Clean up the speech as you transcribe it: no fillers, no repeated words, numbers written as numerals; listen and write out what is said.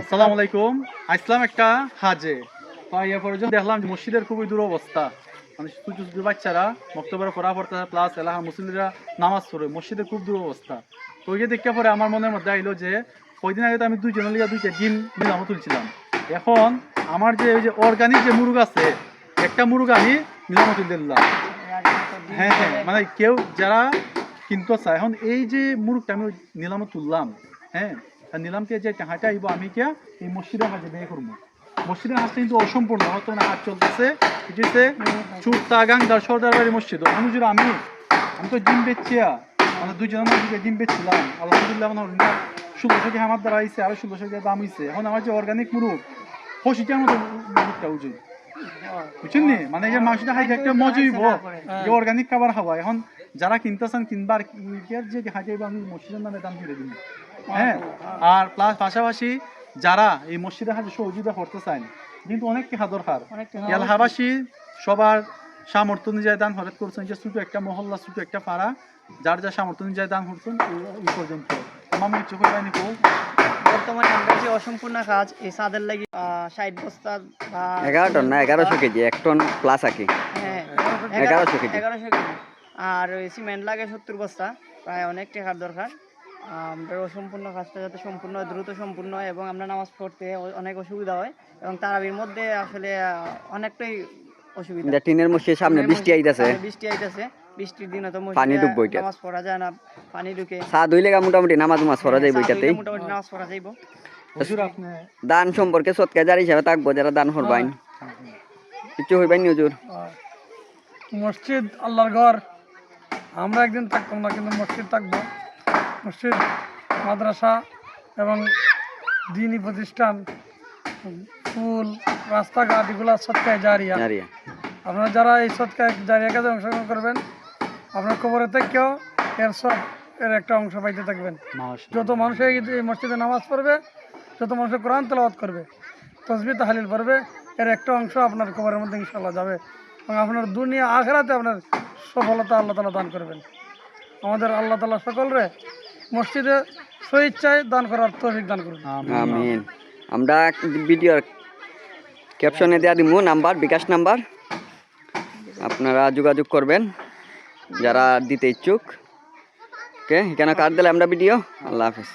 আসসালামু আলাইকুম। আসলাম একটা হাজে। তো এরপরে যখন দেখলাম যে মসজিদের খুবই দুরবস্থা, মানে ছোট ছোট বাচ্চারা মক্তবের পড়া পড়তে প্লাস এলাকা মুসলিমরা নামাজ পড়ে, মসজিদের খুব দুরবস্থা। তো ওই যে দেখতে পরে আমার মনের মধ্যে আইলো যে কয়দিন আগে তো আমি দুইজনের লিগে দুইটা ডিম নিলাম তুলছিলাম। এখন আমার যে ওই যে অর্গানিক যে মুরগ আছে, একটা মুরগ আমি নিলাম তুললাম। হ্যাঁ হ্যাঁ, মানে কেউ যারা কিনতে চায়, এখন এই যে মুরগটা আমি নিলামে তুললাম, হ্যাঁ নিলামকে যে টাকাটা আইব আমি কে এই মসজিদের হাজে ব্যয় করবো। মসজিদের হাজটা কিন্তু অসম্পূর্ণ, হয়তো না হাট চলতেছে। এটি হচ্ছে চুরতাগাং সর্দার বাড়ি মসজিদ। আমি যদি আমি তো ডিম বেচছি, মানে দুইজনের মধ্যে ডিম বেচছিলাম, আলহামদুলিল্লাহ আমার 1600 টাকা আমার দ্বারা আইসে, আরো 1600 টাকা দাম হয়েছে। এখন আমার যে অর্গানিক মুরগ 80টার মতো মুরগটা ওজন, বুঝছেন নি? মানে যে মাংসটা খাইতে একটা মজা হইব, যে অর্গানিক খাবার খাওয়া। এখন যারা কিনতেছেন কিনবার যে খাইতে আমি মসজিদের নামে দাম দিয়ে দিন। হ্যাঁ, আর প্লাস পাশাপাশি যারা এই মসজিদের হাতে সহযোগিতা করতে চান, কিন্তু অনেক টাকা দরকার। এলাহাবাসী সবার সামর্থ্য অনুযায়ী দান হরত করছেন, যে ছোট একটা মহল্লা, ছোট একটা পাড়া, যার যা সামর্থ্য অনুযায়ী দান করছেন এই পর্যন্ত। আমি ইচ্ছে করে পাইনি। বর্তমানে আমরা যে অসম্পূর্ণ কাজ এই ছাদের লাগি 60 বস্তা বা 11 টন না 1100 কেজি, 1 টন প্লাস আকি। হ্যাঁ 1100 কেজি। 1100 কেজি। আর ওই সিমেন্ট লাগে 70 বস্তা, প্রায় অনেক টাকার দরকার। আমরা অসম্পূর্ণ কাজটা যাতে সম্পূর্ণ দ্রুত সম্পূর্ণ হয়, এবং আমরা নামাজ পড়তে অনেক অসুবিধা হয়, এবং তারাবির মধ্যে আসলে অনেকটাই অসুবিধা। টিনের মসজিদের সামনে বৃষ্টি আইতাছে, বৃষ্টির দিনে তো পানি ঢুকবো এটা, নামাজ পড়া যায় না, পানি ঢুকে। সাদ হইলে মোটামুটি নামাজ পড়া যাইব এটাতেই। মোটামুটি নামাজ পড়া যাইব। হুজুর আপনি দান সম্পর্কে সৎকার হিসাবে থাকবো, যারা দান করবাইন কিছু হইবাইন হুজুর। মসজিদ আল্লাহর ঘর, আমরা একদিন থাকতাম না, কিন্তু মসজিদ থাকবো। মসজিদ, মাদ্রাসা এবং দিনী প্রতিষ্ঠান, স্কুল, রাস্তাঘাট, এগুলো সৎকায় জারিয়া। আপনারা যারা এই সৎকায় জারিয়া কাজে অংশগ্রহণ করবেন, আপনার খবরে থেকেও এর একটা অংশ পাইতে থাকবেন। যত মানুষ এই মসজিদে নামাজ পড়বে, যত মানুষ কোরআন তেলাওয়াত করবে, তাসবিহ তাহলিল পড়বে, এর একটা অংশ আপনার খবরের মধ্যে ইনশাআল্লাহ যাবে, এবং আপনার দুনিয়া আখিরাতে আপনার সফলতা আল্লাহ তাআলা দান করবেন। আমাদের আল্লাহ তাআলা সকলরে মসজিদে স্বেচ্ছায় দান করার তৌফিক দান করুন, আমিন। আমরা ভিডিওর ক্যাপশনে দেওয়া দিব নাম্বার, বিকাশ নাম্বার, আপনারা যোগাযোগ করবেন যারা দিতে ইচ্ছুক। ওকে, এখানে কাট দিলে আমরা ভিডিও। আল্লাহ হাফেজ।